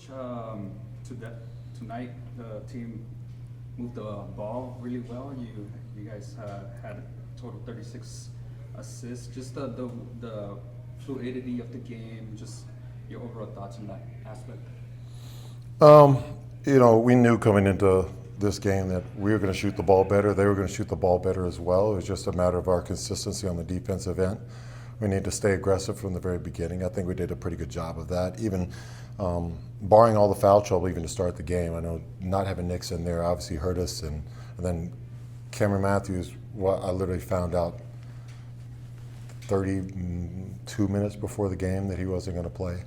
Coach, tonight the team moved the ball really well. You guys had a total 36 assists. Just the fluidity of the game. Just your overall thoughts on that aspect. We knew coming into this game that we were going to shoot the ball better. They were going to shoot the ball better as well. It was just a matter of our consistency on the defensive end. We need to stay aggressive from the very beginning. I think we did a pretty good job of that. Even barring all the foul trouble, even to start the game. I know not having Knicks in there obviously hurt us. And then Cameron Matthews, I literally found out 32 minutes before the game that he wasn't going to play.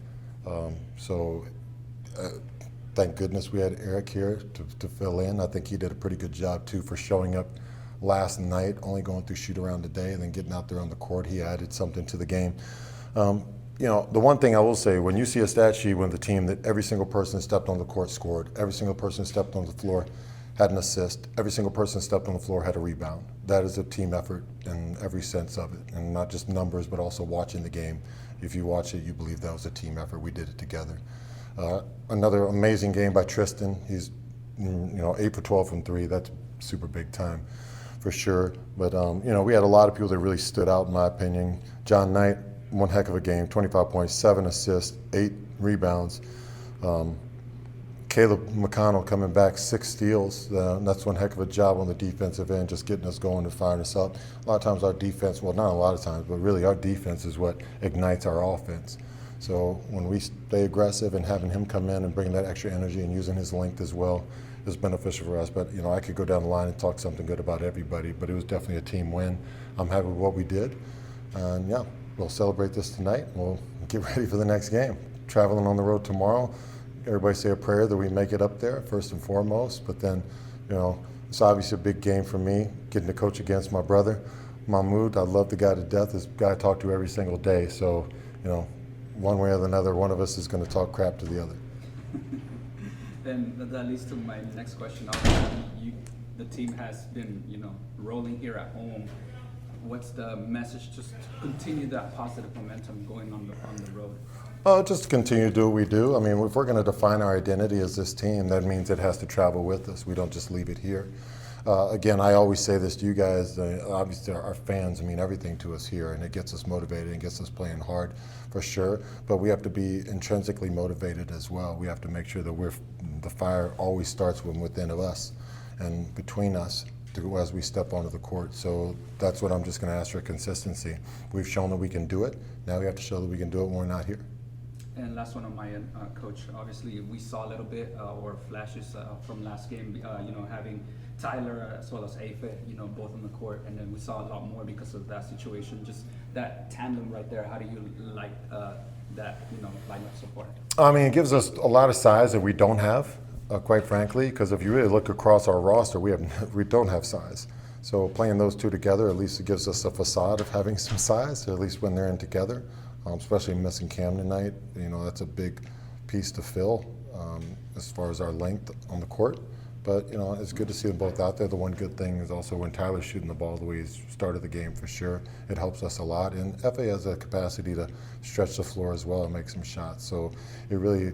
Thank goodness we had Eric here to fill in. I think he did a pretty good job too for showing up last night, only going through shoot around today and then getting out there on the court. He added something to the game. The one thing I will say, when you see a stat sheet with the team that every single person stepped on the court scored, every single person stepped on the floor had an assist, every single person stepped on the floor had a rebound. That is a team effort in every sense of it, and not just numbers, but also watching the game. If you watch it, you believe that was a team effort. We did it together. Another amazing game by Tristan. He's 8 for 12 from 3. That's super big time for sure. But we had a lot of people that really stood out in my opinion. John Knight, one heck of a game, 25 points, 7 assists, 8 rebounds. Caleb McConnell coming back, 6 steals. That's one heck of a job on the defensive end, just getting us going and firing us up. A lot of times our defense, well, not a lot of times, but really our defense is what ignites our offense. So when we stay aggressive and having him come in and bring that extra energy and using his length as well is beneficial for us. But, I could go down the line and talk something good about everybody, but it was definitely a team win. I'm happy with what we did. And, we'll celebrate this tonight. We'll get ready for the next game. Traveling on the road tomorrow. Everybody say a prayer that we make it up there, first and foremost. But then, it's obviously a big game for me, getting to coach against my brother, Mahmoud. I love the guy to death. This guy I talk to every single day. So, one way or another, one of us is going to talk crap to the other. Then that leads to my next question. Obviously, the team has been, rolling here at home. What's the message just to continue that positive momentum going on the road? Just to continue to do what we do. I mean, if we're going to define our identity as this team, that means it has to travel with us. We don't just leave it here. Again, I always say this to you guys, obviously our fans mean everything to us here, and it gets us motivated and gets us playing hard for sure, but we have to be intrinsically motivated as well. We have to make sure that the fire always starts from within of us and between us as we step onto the court. So that's what I'm just going to ask for, consistency. We've shown that we can do it. Now we have to show that we can do it when we're not here. And last one on my end, Coach. Obviously, we saw a little bit or flashes from last game. Having Tyler as well as Afe, both on the court, and then we saw a lot more because of that situation. Just that tandem right there. How do you like that? Lineup support? I mean, it gives us a lot of size that we don't have, quite frankly. Because if you really look across our roster, we don't have size. So playing those two together, at least it gives us a facade of having some size. At least when they're in together. Especially missing Cam tonight, that's a big piece to fill as far as our length on the court. But, it's good to see them both out there. The one good thing is also when Tyler's shooting the ball the way he's started the game for sure, it helps us a lot. And FA has a capacity to stretch the floor as well and make some shots. So it really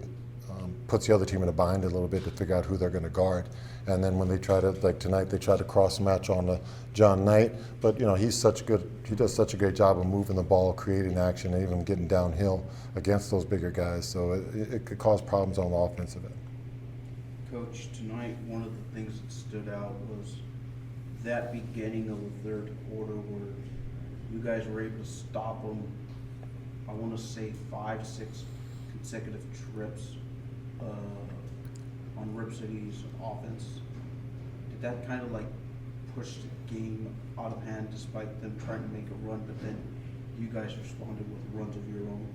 puts the other team in a bind a little bit to figure out who they're going to guard. And then when they try to, like tonight, they try to cross match on John Knight. But, he does such a great job of moving the ball, creating action, and even getting downhill against those bigger guys. So it could cause problems on the offensive end. Coach, tonight one of the things that stood out was that beginning of the third quarter where you guys were able to stop them, I want to say 5-6 consecutive trips on Rip City's offense. Did that kind of push the game out of hand despite them trying to make a run, but then you guys responded with runs of your own?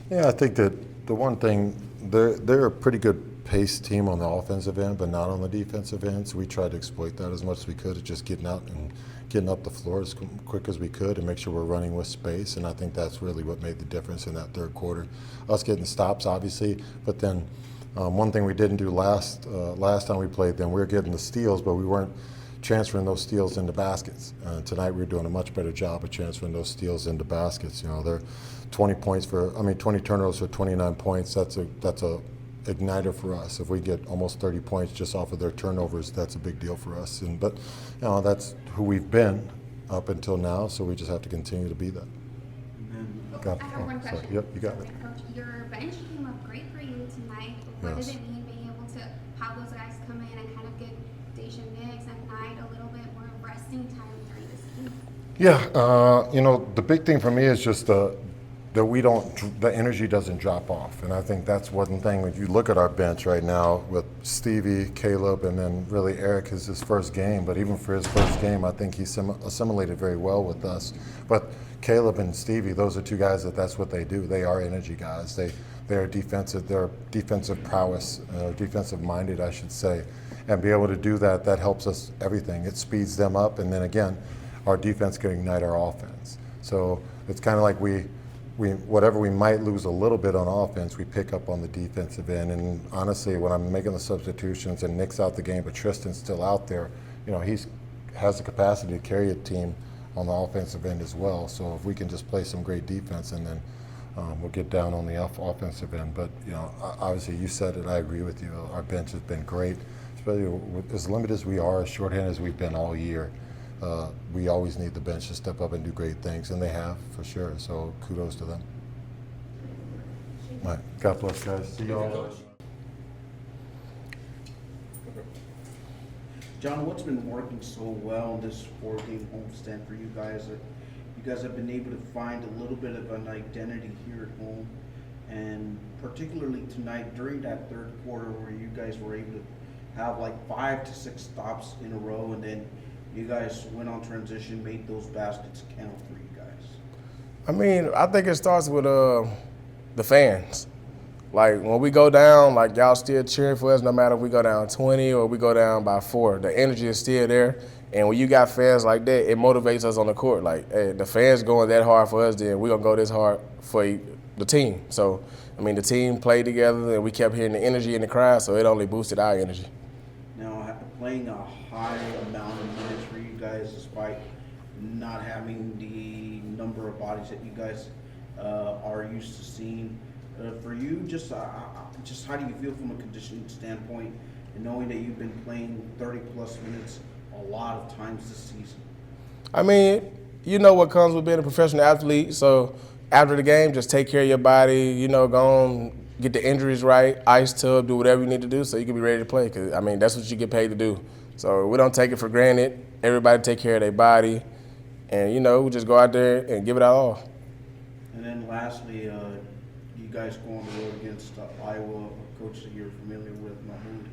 Yeah, I think that the one thing, they're a pretty good paced team on the offensive end, but not on the defensive end. So we tried to exploit that as much as we could, of just getting out and getting up the floor as quick as we could and make sure we're running with space. And I think that's really what made the difference in that third quarter. Us getting stops, obviously, but then one thing we didn't do last time we played them, we were getting the steals, but we weren't transferring those steals into baskets. Tonight we were doing a much better job of transferring those steals into baskets. They're 20 turnovers for 29 points. That's a igniter for us. If we get almost 30 points just off of their turnovers, that's a big deal for us. But that's who we've been up until now, so we just have to continue to be that. I have one question. Yep, you got it. Coach, your bench came up great for you tonight. What Yes. does it mean being able to have those guys come in and kind of give Dejan Nix and Knight a little bit more resting time during this game? Yeah, the big thing for me is just that the energy doesn't drop off. And I think that's one thing. When you look at our bench right now with Stevie, Caleb, and then really Eric is his first game. But even for his first game, I think he assimilated very well with us. But Caleb and Stevie, those are two guys that's what they do. They are energy guys. They're defensive. They're defensive prowess, defensive minded, I should say. And be able to do that helps us everything. It speeds them up. And then again, our defense can ignite our offense. So it's kind of like whatever we might lose a little bit on offense, we pick up on the defensive end. And honestly, when I'm making the substitutions and Nick's out the game, but Tristan's still out there, he has the capacity to carry a team on the offensive end as well. So if we can just play some great defense, and then we'll get down on the offensive end. But obviously, you said it. I agree with you. Our bench has been great, especially as limited as we are, as shorthanded as we've been all year. We always need the bench to step up and do great things, and they have for sure. So kudos to them. All right. God bless, guys. See y'all. John, what's been working so well in this 4-game homestand for you guys? That you guys have been able to find a little bit of an identity here at home, and particularly tonight during that third quarter where you guys were able to have like 5 to 6 stops in a row, and then you guys went on transition, made those baskets count for you guys. I mean, I think it starts with the fans. Like, when we go down, like, y'all still cheering for us no matter if we go down 20 or we go down by 4. The energy is still there. And when you got fans like that, it motivates us on the court. Like, hey, the fans going that hard for us, then we're going to go this hard for the team. So, I mean, the team played together, and we kept hearing the energy in the crowd, so it only boosted our energy. Now, playing a high amount of minutes for you guys, despite not having the number of bodies that you guys are used to seeing, for you, just how do you feel from a conditioning standpoint, and knowing that you've been playing 30-plus minutes a lot of times this season? I mean, you know what comes with being a professional athlete. So after the game, just take care of your body, go on, get the injuries right, ice tub, do whatever you need to do so you can be ready to play. Because, I mean, that's what you get paid to do. So we don't take it for granted. Everybody take care of their body. And, we just go out there and give it our all. And then lastly, you guys go on the road against Iowa, a coach that you're familiar with, Mahmoud.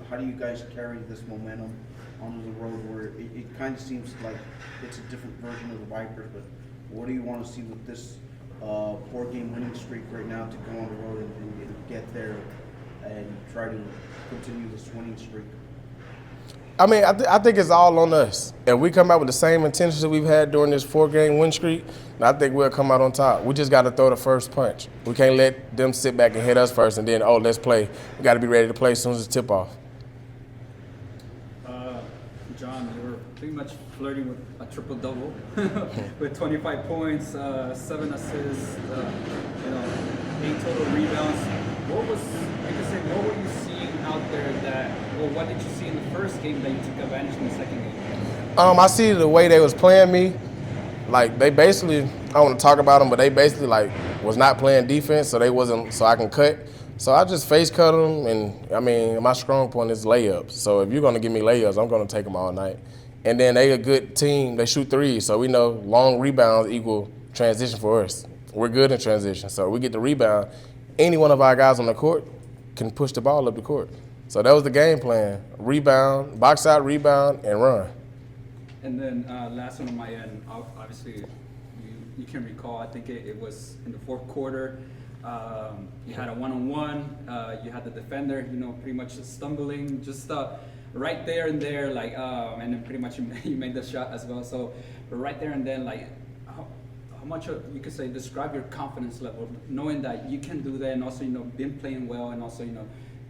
How do you guys carry this momentum onto the road where it kind of seems like it's a different version of the Vipers, but what do you want to see with this 4-game winning streak right now to go on the road and get there and try to continue this winning streak? I mean, I think it's all on us. If we come out with the same intentions that we've had during this 4-game win streak, I think we'll come out on top. We just got to throw the first punch. We can't let them sit back and hit us first and then, let's play. We got to be ready to play as soon as the tip off. John, you were pretty much flirting with a triple-double with 25 points, 7 assists, 8 total rebounds. What were you seeing out there what did you see in the first game that you took advantage in the second game? I see the way they was playing me. Like, they basically, I don't want to talk about them, but they basically, was not playing defense, so I can cut. So I just face cut them, and, I mean, my strong point is layups. So if you're going to give me layups, I'm going to take them all night. And then they a good team. They shoot threes, so we know long rebounds equal transition for us. We're good in transition, so we get the rebound. Any one of our guys on the court can push the ball up the court. So that was the game plan. Rebound, box out, rebound, and run. And then last one on my end, obviously you can recall, I think it was in the fourth quarter, you had a one-on-one, you had the defender, pretty much stumbling, just right there and there, and then pretty much you made the shot as well. So right there and then, how much you could say, describe your confidence level, knowing that you can do that, and also, been playing well, and also,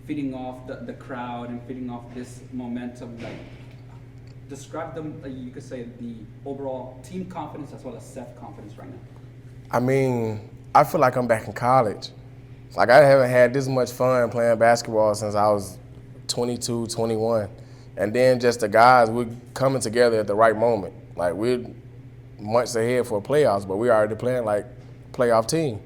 feeding off the crowd and feeding off this momentum, describe them, you could say, the overall team confidence as well as self-confidence right now. I mean, I feel like I'm back in college. Like, I haven't had this much fun playing basketball since I was 22, 21. And then just the guys, we're coming together at the right moment. Like, we're months ahead for playoffs, but we're already playing like playoff team.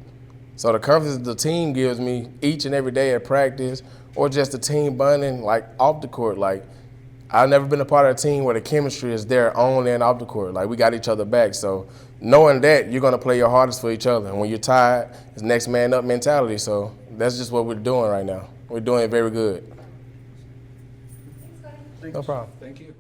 So the confidence the team gives me each and every day at practice, or just the team bonding like off the court. Like, I've never been a part of a team where the chemistry is there on and off the court. Like, we got each other back. So knowing that, you're gonna play your hardest for each other. And when you're tired, it's next man up mentality. So that's just what we're doing right now. We're doing it very good. Thanks, Cody. No problem. Thank you.